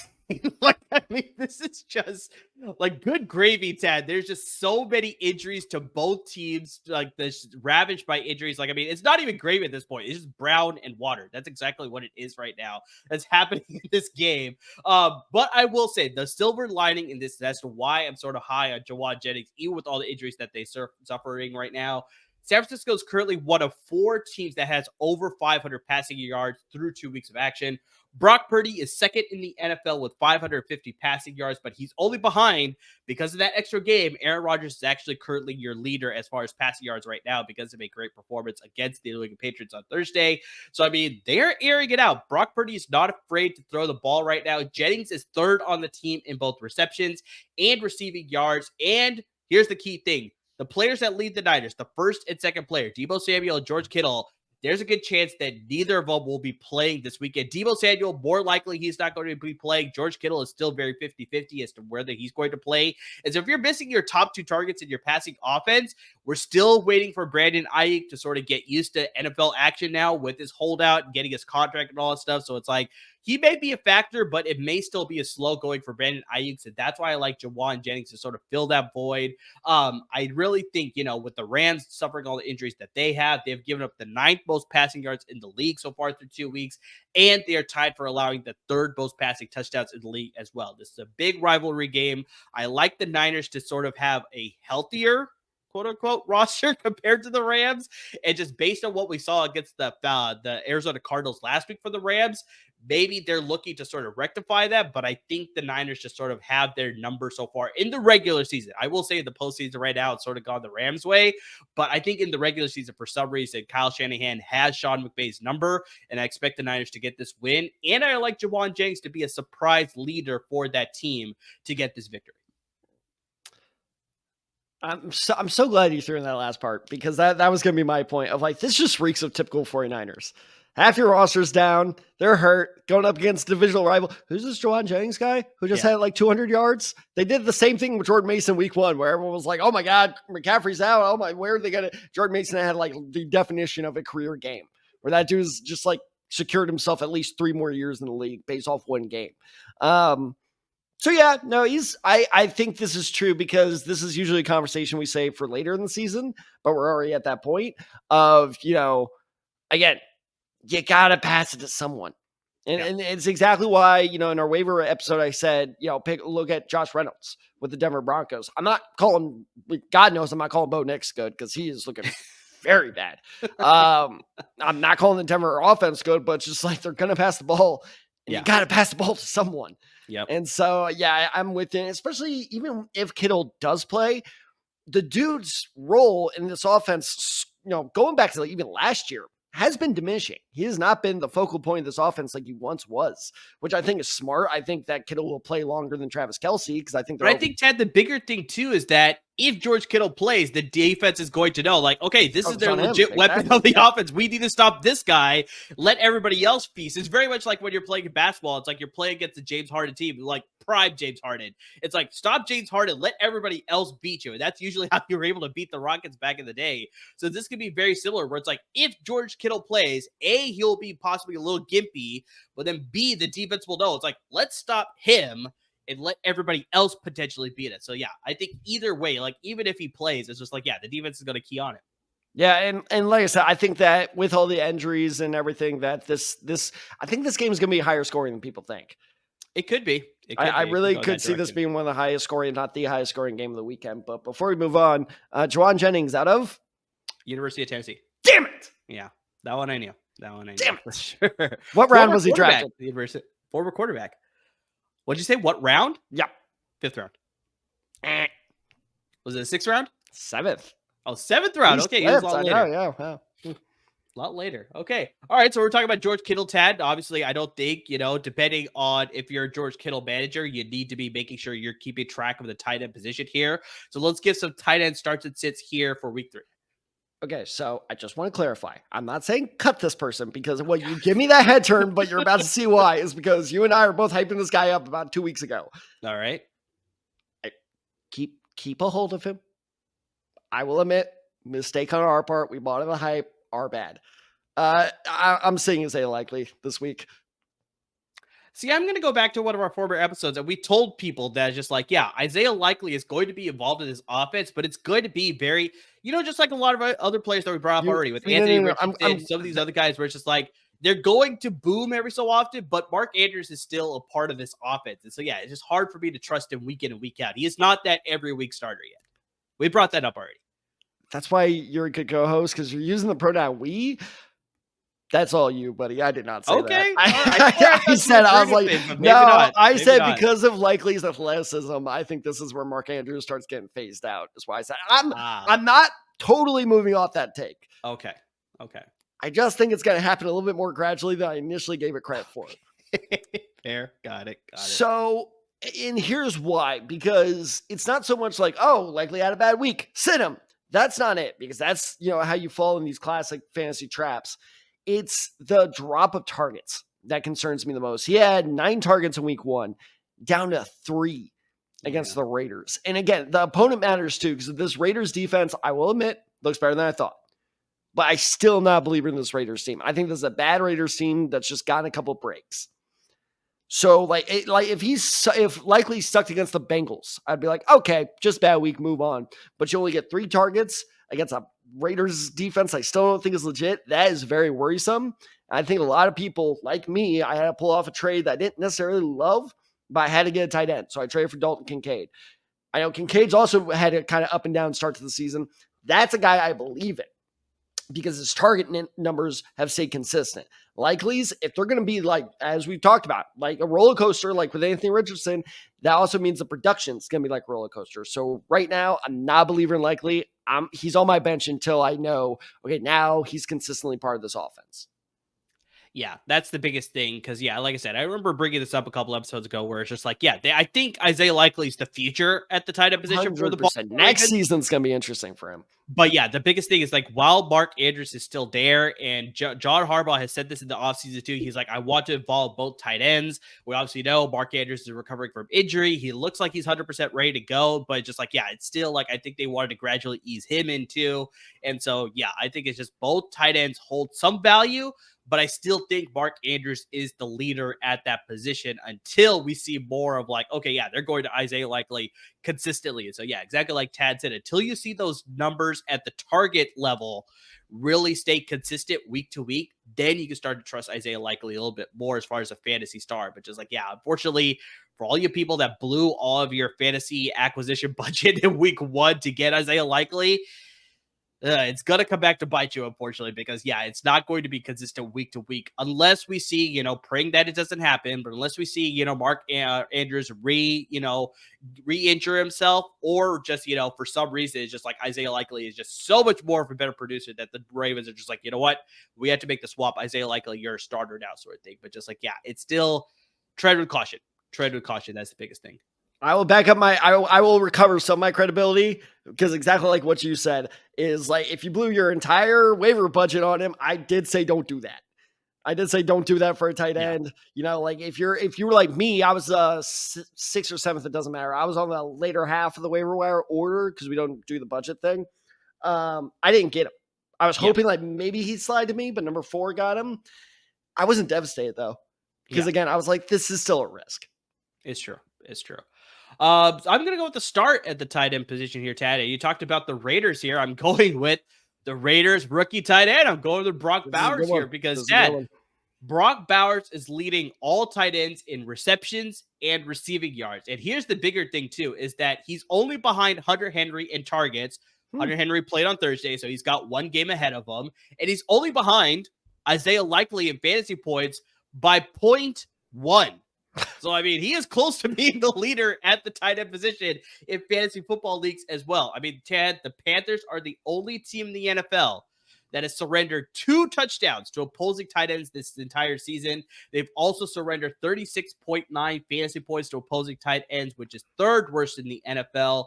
This is just like good gravy, Tad. There's just so many injuries to both teams, like this ravaged by injuries. It's not even gravy at this point. It's just brown and water. That's exactly what it is right now. That's happening in this game. But I will say the silver lining in this, that's why I'm sort of high on Jauan Jennings, even with all the injuries that they suffering right now. San Francisco is currently one of 4 teams that has over 500 passing yards through 2 weeks of action. Brock Purdy is second in the NFL with 550 passing yards, but he's only behind because of that extra game. Aaron Rodgers is actually currently your leader as far as passing yards right now because of a great performance against the New England Patriots on Thursday. So, they're airing it out. Brock Purdy is not afraid to throw the ball right now. Jennings is third on the team in both receptions and receiving yards. And here's the key thing. The players that lead the Niners, the first and second player, Deebo Samuel and George Kittle, there's a good chance that neither of them will be playing this weekend. Deebo Samuel, more likely he's not going to be playing. George Kittle is still very 50-50 as to whether he's going to play. And so if you're missing your top 2 targets in your passing offense, we're still waiting for Brandon Ayuk to sort of get used to NFL action now with his holdout and getting his contract and all that stuff. So it's like, he may be a factor, but it may still be a slow going for Brandon Ayuk. So that's why I like Jauan Jennings to sort of fill that void. I really think, with the Rams suffering all the injuries that they've given up the 9th most passing yards in the league so far through 2 weeks. And they are tied for allowing the 3rd most passing touchdowns in the league as well. This is a big rivalry game. I like the Niners to sort of have a healthier, quote unquote, roster compared to the Rams. And just based on what we saw against the Arizona Cardinals last week for the Rams, maybe they're looking to sort of rectify that. But I think the Niners just sort of have their number so far in the regular season. I will say in the postseason right now, it's sort of gone the Rams' way. But I think in the regular season, for some reason, Kyle Shanahan has Sean McVay's number. And I expect the Niners to get this win. And I like Jauan Jennings to be a surprise leader for that team to get this victory. I'm so glad you threw in that last part because that was going to be my point of this just reeks of typical 49ers. Half your roster's down. They're hurt going up against divisional rival. Who's this Jauan Jennings guy who just had 200 yards? They did the same thing with Jordan Mason week 1 where everyone was like, oh my God, McCaffrey's out. Oh my, where are they going to? Jordan Mason had the definition of a career game where that dude's just secured himself at least 3 more years in the league based off 1 game. So yeah, no, I think this is true because this is usually a conversation we save for later in the season, but we're already at that point of, again, you got to pass it to someone. And it's exactly why, in our waiver episode, I said, look at Josh Reynolds with the Denver Broncos. I'm not calling, God knows I'm not calling Bo Nix good because he is looking very bad. I'm not calling the Denver offense good, but it's just they're going to pass the ball. And you got to pass the ball to someone. Yep. And so, yeah, I'm with it, especially even if Kittle does play, the dude's role in this offense, going back to even last year, has been diminishing. He has not been the focal point of this offense like he once was, which I think is smart. I think that Kittle will play longer than Travis Kelce because I think Ted, the bigger thing too is that if George Kittle plays, the defense is going to know, like, okay, this is Focus their on him. legit weapon Exactly. of the offense. We need to stop this guy. Let everybody else feast. It's very much like when you're playing basketball. It's like you're playing against the James Harden team, like prime James Harden. It's like, stop James Harden. Let everybody else beat you. And that's usually how you were able to beat the Rockets back in the day. So this could be very similar, where it's like, if George Kittle plays, A, he'll be possibly a little gimpy, but then B, the defense will know. It's like, let's stop him and let everybody else potentially beat it. So yeah, I think either way, like even if he plays, it's just like, yeah, the defense is going to key on it. Yeah, and like I said, I think that with all the injuries and everything, that I think this game is going to be higher scoring than people think. It could be. I really could see this being one of the highest scoring, not the highest scoring game of the weekend. But before we move on, Juwan Jennings out of University of Tennessee. Damn it! Yeah, that one I knew. Damn it. For sure. What round was he drafted? Former quarterback. What'd you say? What round? Yep. 5th round. Was it a 6th round? 7th. Oh, 7th round. Okay, he was a lot later. Yeah. A lot later. Okay. All right. So we're talking about George Kittle, Tad. Obviously, I don't think, depending on if you're a George Kittle manager, you need to be making sure you're keeping track of the tight end position here. So let's give some tight end starts and sits here for week 3. Okay, so I just want to clarify. I'm not saying cut this person, because when you give me that head turn, but you're about to see why, is because you and I are both hyping this guy up about 2 weeks ago. All right. Keep a hold of him. I will admit, mistake on our part. We bought him the hype. Our bad. I'm saying Isaiah Likely this week. See, I'm going to go back to one of our former episodes, and we told people that just like, yeah, Isaiah Likely is going to be involved in this offense, but it's going to be very, just like a lot of other players that we brought up already with Anthony Richardson, some of these other guys where it's just like, they're going to boom every so often, but Mark Andrews is still a part of this offense. And so, yeah, it's just hard for me to trust him week in and week out. He is not that every week starter yet. We brought that up already. That's why you're a good co-host, because you're using the pronoun we. That's all you, buddy. I did not say that. I was like, no, I said because of Likely's athleticism, I think this is where Mark Andrews starts getting phased out. That's why I said I'm not totally moving off that take. Okay. I just think it's going to happen a little bit more gradually than I initially gave it credit for. Fair. Got it. So, and here's why, because it's not so much like, oh, Likely had a bad week, sit him. That's not it, because that's, how you fall in these classic fantasy traps. It's the drop of targets that concerns me the most. He had 9 targets in week 1, down to 3 against the Raiders. And again, the opponent matters too, because this Raiders defense, I will admit, looks better than I thought. But I still not believe in this Raiders team. I think this is a bad Raiders team that's just gotten a couple of breaks. So if Likely stuck against the Bengals, I'd be like, okay, just bad week, move on. But you only get 3 targets against a Raiders defense I still don't think is legit. That is very worrisome. I think a lot of people like me, I had to pull off a trade that I didn't necessarily love, but I had to get a tight end. So I traded for Dalton Kincaid. I know Kincaid's also had a kind of up and down start to the season. That's a guy I believe in, because his target numbers have stayed consistent. Likely's, if they're going to be like, as we've talked about, like a roller coaster, like with Anthony Richardson, that also means the production is going to be like a roller coaster. So right now, I'm not a believer in Likely. He's on my bench until I know, okay, now he's consistently part of this offense. Yeah, that's the biggest thing. Because, yeah, like I said, I remember bringing this up a couple episodes ago where it's just like, yeah, I think Isaiah Likely is the future at the tight end position for the ball. Next season's going to be interesting for him. But, yeah, the biggest thing is, like, while Mark Andrews is still there, and John Harbaugh has said this in the offseason too, he's like, I want to involve both tight ends. We obviously know Mark Andrews is recovering from injury. He looks like he's 100% ready to go. But just like, yeah, it's still like, I think they wanted to gradually ease him in too. And so, yeah, I think it's just both tight ends hold some value. But I still think Mark Andrews is the leader at that position until we see more of like, okay, yeah, they're going to Isaiah Likely consistently. And so, yeah, exactly like Tad said, until you see those numbers at the target level really stay consistent week to week, then you can start to trust Isaiah Likely a little bit more as far as a fantasy star. But just like, yeah, unfortunately, for all you people that blew all of your fantasy acquisition budget in week 1 to get Isaiah Likely, it's going to come back to bite you, unfortunately, because, yeah, it's not going to be consistent week to week unless we see, praying that it doesn't happen, but unless we see, Mark Andrews re-injure himself, or just, for some reason, it's just like Isaiah Likely is just so much more of a better producer that the Ravens are just like, you know what, we have to make the swap. Isaiah Likely, you're a starter now, sort of thing. But just like, yeah, it's still tread with caution. Tread with caution. That's the biggest thing. I will back up I will recover some of my credibility, because exactly like what you said is, like, if you blew your entire waiver budget on him, I did say don't do that. I did say don't do that for a tight end. You know, like if you were like me, I was 6th or 7th. It doesn't matter. I was on the later half of the waiver wire order because we don't do the budget thing. I didn't get him. I was hoping like maybe he'd slide to me, but number 4 got him. I wasn't devastated though, because again, I was like, this is still a risk. It's true. It's true. I'm going to go with the start at the tight end position here, Tad. You talked about the Raiders here. I'm going with the Raiders rookie tight end. I'm going with Brock Bowers here because, Tad, Brock Bowers is leading all tight ends in receptions and receiving yards. And here's the bigger thing, too, is that he's only behind Hunter Henry in targets. Hunter Henry played on Thursday, so he's got 1 game ahead of him. And he's only behind Isaiah Likely in fantasy points by 0.1. So, I mean, he is close to being the leader at the tight end position in fantasy football leagues as well. I mean, Tad, the Panthers are the only team in the NFL that has surrendered 2 touchdowns to opposing tight ends this entire season. They've also surrendered 36.9 fantasy points to opposing tight ends, which is 3rd worst in the NFL.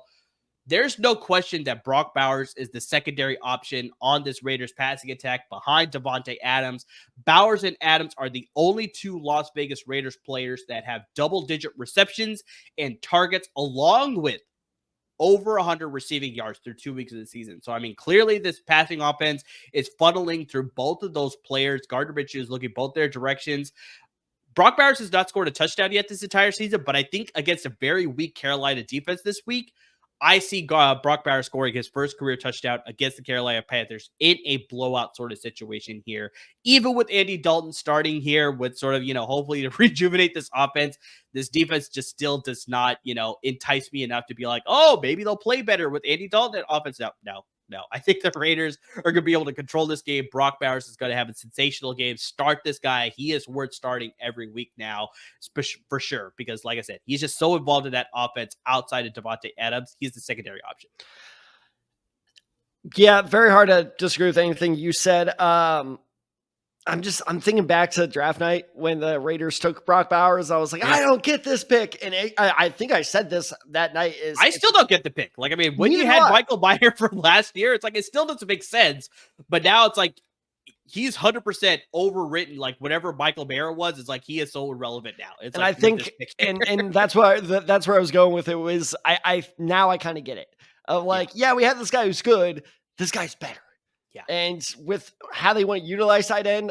There's no question that Brock Bowers is the secondary option on this Raiders passing attack behind Davante Adams. Bowers and Adams are the only 2 Las Vegas Raiders players that have double-digit receptions and targets, along with over 100 receiving yards through 2 weeks of the season. So, I mean, clearly this passing offense is funneling through both of those players. Gardner Minshew is looking both their directions. Brock Bowers has not scored a touchdown yet this entire season, but I think against a very weak Carolina defense this week, I see Brock Bowers scoring his first career touchdown against the Carolina Panthers in a blowout sort of situation here. Even with Andy Dalton starting here with sort of, hopefully to rejuvenate this offense, this defense just still does not, entice me enough to be like, oh, maybe they'll play better with Andy Dalton at offense. No. I think the Raiders are going to be able to control this game. Brock Bowers is going to have a sensational game. Start this guy. He is worth starting every week now, for sure, because like I said, he's just so involved in that offense outside of Davante Adams. He's the secondary option. Yeah, very hard to disagree with anything you said. I'm thinking back to draft night when the Raiders took Brock Bowers. I was like, I don't get this pick. And I think I said this that night I still don't get the pick. Like, I mean, when you had Michael Mayer from last year, it's like, it still doesn't make sense. But now it's like, he's 100% overwritten. Like whatever Michael Mayer was, it's like, he is so irrelevant now. It's and like, I think, and that's where I was going with it was, now I kind of get it. Of like, we have this guy who's good. This guy's better. Yeah. And with how they want to utilize tight end,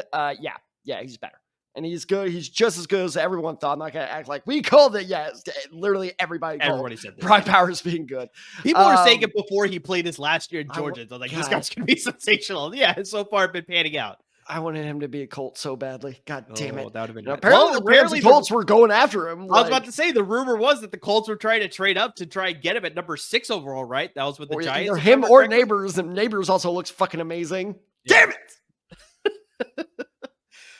he's better. And he's good. He's just as good as everyone thought. I'm not going to act like we called it. Yeah, literally everybody said this. Brock Bowers being good. People were saying it before he played his last year in Georgia. They're like, this guy's going to be sensational. Yeah, and so far been panning out. I wanted him to be a Colt so badly. God damn it. That would have been apparently the Colts were going after him. I was about to say, the rumor was that the Colts were trying to trade up to try and get him at number 6 overall, right? That was with the Giants. Either him or Nabers, and Nabers also looks fucking amazing. Yeah. Damn it!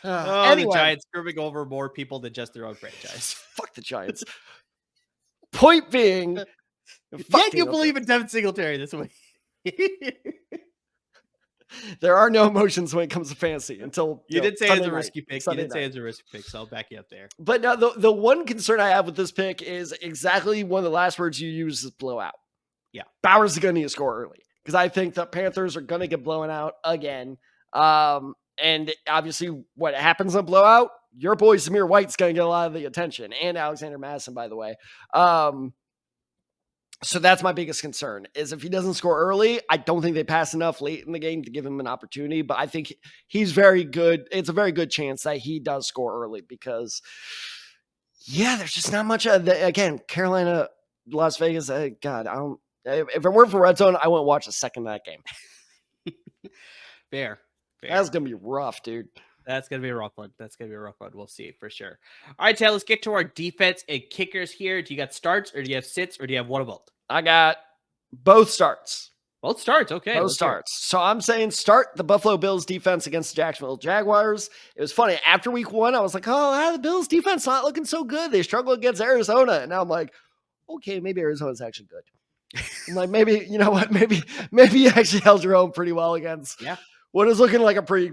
Anyway. The Giants screwing over more people than just their own franchise. Fuck the Giants. Point being, yet you believe in Devin Singletary this week. There are no emotions when it comes to fantasy until you did say it's a risky pick. You did say it's a risky pick, so I'll back you up there. But now the one concern I have with this pick is exactly one of the last words you use is blowout. Yeah. Bowers is going to need to score early because I think the Panthers are going to get blown out again. And obviously what happens in blowout, your boy Zamir White's going to get a lot of the attention, and Alexander Madison, by the way. So that's my biggest concern is if he doesn't score early, I don't think they pass enough late in the game to give him an opportunity, but I think he's very good. It's a very good chance that he does score early because there's just not much. Again, Carolina, Las Vegas, God, if it weren't for Red Zone, I wouldn't watch a second of that game. Fair. That's going to be rough, dude. That's going to be a rough one. We'll see for sure. All right, Ted, let's get to our defense and kickers here. Do you got starts or do you have sits or do you have one of both? I got both starts. Both starts. Okay. Both starts. So I'm saying start the Buffalo Bills defense against the Jacksonville Jaguars. It was funny. After week 1, I was like, the Bills defense not looking so good. They struggled against Arizona. And now I'm like, okay, maybe Arizona's actually good. I'm like, maybe, you know what? Maybe you actually held your own pretty well against what is looking like a pretty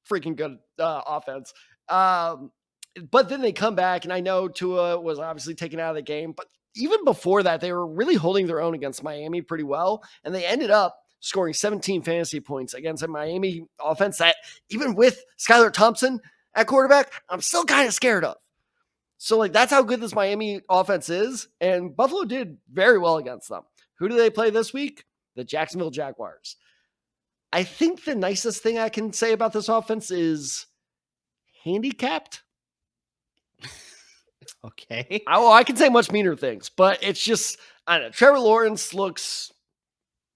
freaking good offense. But then they come back, and I know Tua was obviously taken out of the game, but even before that, they were really holding their own against Miami pretty well. And they ended up scoring 17 fantasy points against a Miami offense that, even with Skylar Thompson at quarterback, I'm still kind of scared of. So, like, that's how good this Miami offense is. And Buffalo did very well against them. Who do they play this week? The Jacksonville Jaguars. I think the nicest thing I can say about this offense is handicapped. Okay. I can say much meaner things, but it's just, I don't know. Trevor Lawrence looks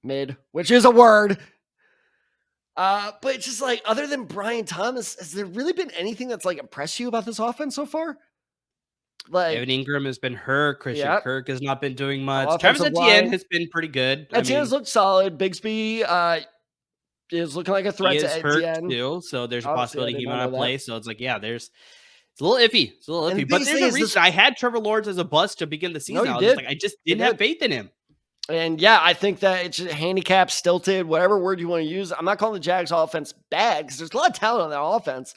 mid, which is a word. But it's just like, other than Brian Thomas, has there really been anything that's like impressed you about this offense so far? Like, Evan Ingram has been hurt. Christian Kirk has not been doing much. Travis offensive Etienne line has been pretty good. Etienne's looked solid. Bigsby is looking like a threat he to is hurt Etienne. too, so there's a Obviously, I possibility did he not might know not that. play. So it's like, yeah, it's a little iffy. It's a little And iffy. the But biggest there's thing a is reason this- I had Trevor Lawrence as a bust to begin the season. you I was did. just like, I just didn't You have did. faith in him. And yeah, I think that it's handicapped, stilted, whatever word you want to use. I'm not calling the Jags offense bad because there's a lot of talent on that offense.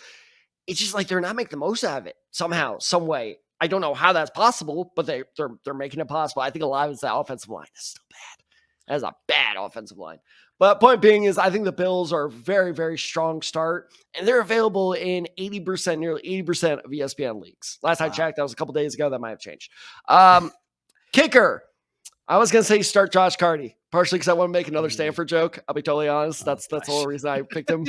It's just like they're not making the most out of it somehow, some way. I don't know how that's possible, but they're making it possible. I think a lot of it's that offensive line. That's still bad. That is a bad offensive line. But point being is, I think the Bills are a very, very strong start, and they're available in nearly 80% of ESPN leagues. Last I checked, that was a couple days ago. That might have changed. Kicker. I was going to say start Josh Carty, partially because I want to make another Stanford joke. I'll be totally honest. That's the whole reason I picked him.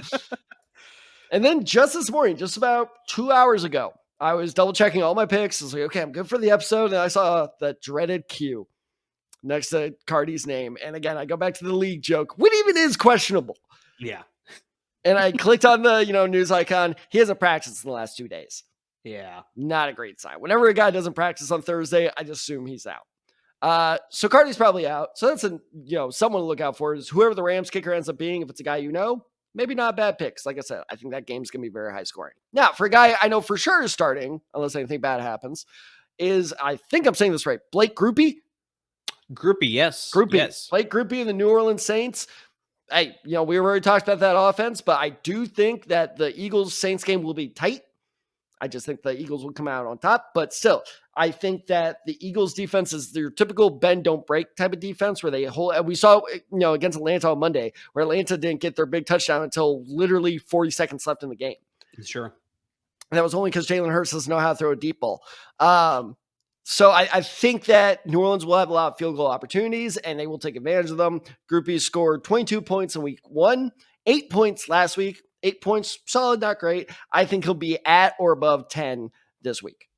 And then just this morning, just about 2 hours ago, I was double checking all my picks. I was like, okay, I'm good for the episode. And I saw the dreaded Q next to Carty's name. And again, I go back to the league joke. What even is questionable? Yeah. And I clicked on the news icon. He hasn't practiced in the last 2 days. Yeah. Not a great sign. Whenever a guy doesn't practice on Thursday, I just assume he's out. So Carty's probably out. So that's someone to look out for is whoever the Rams kicker ends up being. If it's a guy maybe not bad picks. Like I said, I think that game's going to be very high scoring. Now, for a guy I know for sure is starting, unless anything bad happens, is, I think I'm saying this right, Blake Grupe. Yes. Yes. Blake Grupe and the New Orleans Saints. Hey, we already talked about that offense, but I do think that the Eagles-Saints game will be tight. I just think the Eagles will come out on top. But still, I think that the Eagles defense is their typical bend, don't break type of defense where they hold. And we saw, against Atlanta on Monday, where Atlanta didn't get their big touchdown until literally 40 seconds left in the game. Sure. And that was only because Jalen Hurts doesn't know how to throw a deep ball. So I think that New Orleans will have a lot of field goal opportunities, and they will take advantage of them. Groupie scored 22 points in week 1, 8 points last week. 8 points, solid, not great. I think he'll be at or above 10 this week.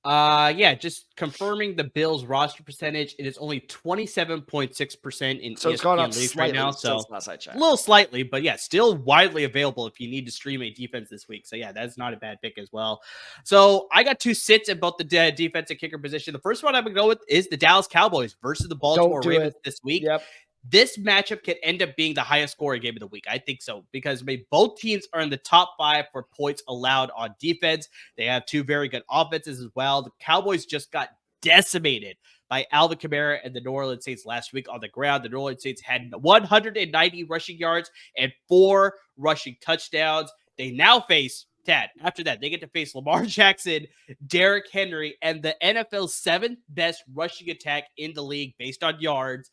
Just confirming the Bills roster percentage. It is only 27.6% in so it's gone up leagues right now. So last I checked. A little slightly, but yeah, still widely available if you need to stream a defense this week. So yeah, that's not a bad pick as well. So I got 2 sits at both the defensive kicker position. The first one I'm going to go with is the Dallas Cowboys versus the Baltimore Ravens this week. Yep. This matchup could end up being the highest scoring game of the week. I think so, because both teams are in the top 5 for points allowed on defense. They have 2 very good offenses as well. The Cowboys just got decimated by Alvin Kamara and the New Orleans Saints last week on the ground. The New Orleans Saints had 190 rushing yards and 4 rushing touchdowns. They now face after that, they get to face Lamar Jackson, Derek Henry, and the NFL's 7th best rushing attack in the league based on yards,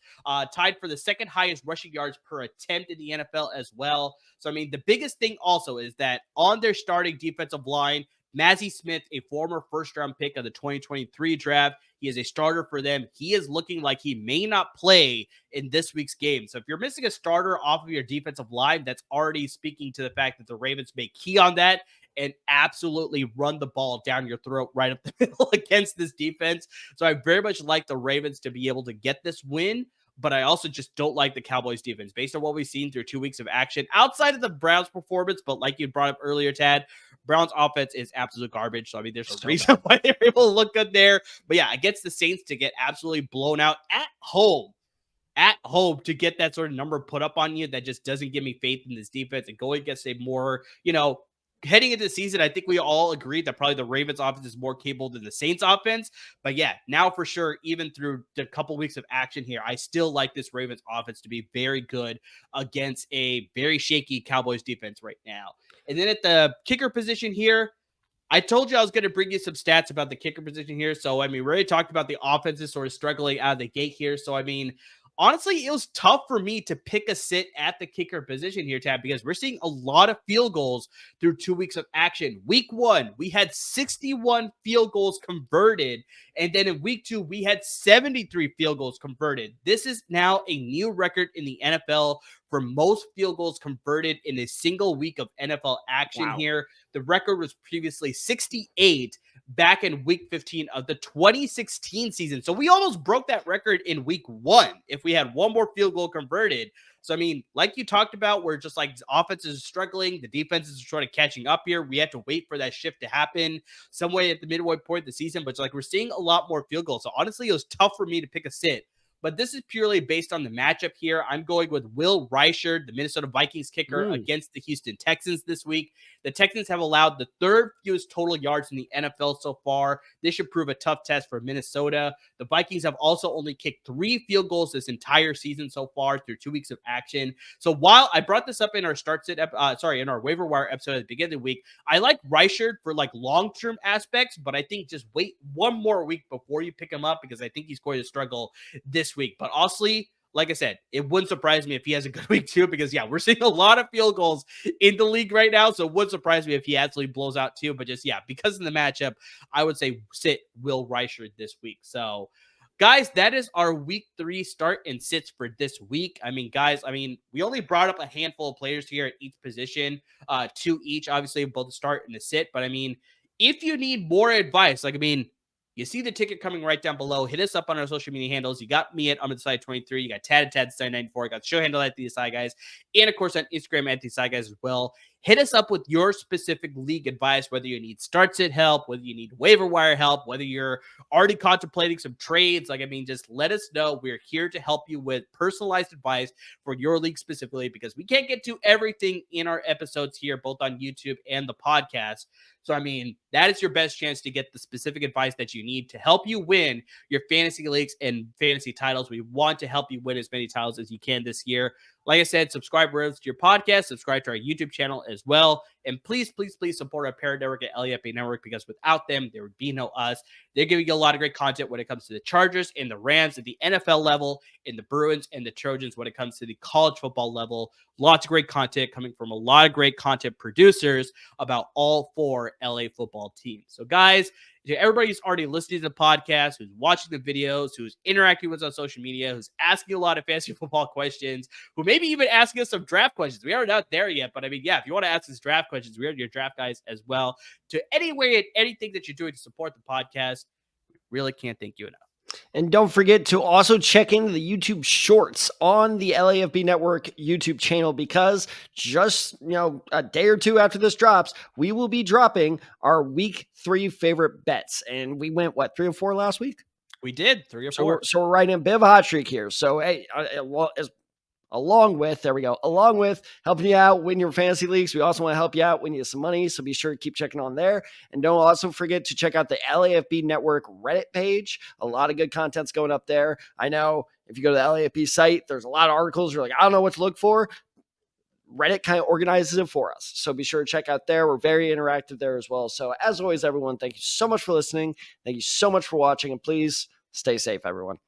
tied for the 2nd highest rushing yards per attempt in the NFL as well. So, I mean, the biggest thing also is that on their starting defensive line, Mazi Smith, a former first-round pick of the 2023 draft, he is a starter for them. He is looking like he may not play in this week's game. So if you're missing a starter off of your defensive line, that's already speaking to the fact that the Ravens may key on that and absolutely run the ball down your throat right up the middle against this defense. So I very much like the Ravens to be able to get this win, but I also just don't like the Cowboys defense based on what we've seen through 2 weeks of action outside of the Browns performance. But like you brought up earlier, Tad, Browns offense is absolute garbage. So, I mean, there's a reason why they're able to look good there. But yeah, against the Saints to get absolutely blown out at home to get that sort of number put up on you, that just doesn't give me faith in this defense. And going against a more, heading into the season, I think we all agreed that probably the Ravens offense is more capable than the Saints offense. But yeah, now for sure, even through the couple weeks of action here, I still like this Ravens offense to be very good against a very shaky Cowboys defense right now. And then at the kicker position here, I told you I was going to bring you some stats about the kicker position here. So, I mean, we already talked about the offenses sort of struggling out of the gate here. So, I mean, honestly, it was tough for me to pick a sit at the kicker position here, Tab, because we're seeing a lot of field goals through 2 weeks of action. Week 1, we had 61 field goals converted. And then in week 2, we had 73 field goals converted. This is now a new record in the NFL for most field goals converted in a single week of NFL action here. The record was previously 68 back in week 15 of the 2016 season. So we almost broke that record in week 1 if we had one more field goal converted. So, I mean, like you talked about, where just like offense is struggling, the defense is sort of catching up here. We have to wait for that shift to happen some way at the midway point of the season. But like we're seeing a lot more field goals. So honestly, it was tough for me to pick a sit. But this is purely based on the matchup here. I'm going with Will Reichard, the Minnesota Vikings kicker, against the Houston Texans this week. The Texans have allowed the 3rd fewest total yards in the NFL so far. This should prove a tough test for Minnesota. The Vikings have also only kicked 3 field goals this entire season so far through 2 weeks of action. So while I brought this up in our in our waiver wire episode at the beginning of the week, I like Reichard for like long-term aspects, but I think just wait one more week before you pick him up because I think he's going to struggle this week. But honestly, like I said, it wouldn't surprise me if he has a good week too, because we're seeing a lot of field goals in the league right now. So it wouldn't surprise me if he actually blows out too. But just, because of the matchup, I would say sit Will Reichard this week. So guys, that is our week 3 start and sits for this week. I mean, guys, we only brought up a handful of players here at each position, 2 each, obviously both the start and the sit. But I mean, if you need more advice, you see the ticket coming right down below. Hit us up on our social media handles. You got me at I'm Side 23. You got Tad at Tad94. You got the show handle at The Side Guys. And of course on Instagram at The Side Guys as well. Hit us up with your specific league advice, whether you need start sit help, whether you need waiver wire help, whether you're already contemplating some trades. Just let us know. We're here to help you with personalized advice for your league specifically, because we can't get to everything in our episodes here, both on YouTube and the podcast. So, that is your best chance to get the specific advice that you need to help you win your fantasy leagues and fantasy titles. We want to help you win as many titles as you can this year. Like I said, subscribe to your podcast, subscribe to our YouTube channel as well. And please, please, please support our parent network at LAFB Network, because without them, there would be no us. They're giving you a lot of great content when it comes to the Chargers and the Rams at the NFL level, and the Bruins and the Trojans when it comes to the college football level. Lots of great content coming from a lot of great content producers about all 4 LA football teams. So guys, to everybody who's already listening to the podcast, who's watching the videos, who's interacting with us on social media, who's asking a lot of fantasy football questions, who maybe even asking us some draft questions. We are not there yet, but if you want to ask us draft questions, we are your draft guys as well. To anyway and anything that you're doing to support the podcast, we really can't thank you enough. And don't forget to also check into the YouTube shorts on the LAFB Network YouTube channel, because just, a day or two after this drops, we will be dropping our week 3 favorite bets. And we went, 3 or 4 last week? We did 3 or 4. So we're right in a bit of a hot streak here. So, hey, along with helping you out win your fantasy leagues, we also want to help you out win you some money. So be sure to keep checking on there. And don't also forget to check out the LAFB Network Reddit page. A lot of good content's going up there. I know if you go to the LAFB site, there's a lot of articles. You're like, I don't know what to look for. Reddit kind of organizes it for us. So be sure to check out there. We're very interactive there as well. So as always, everyone, thank you so much for listening. Thank you so much for watching. And please stay safe, everyone.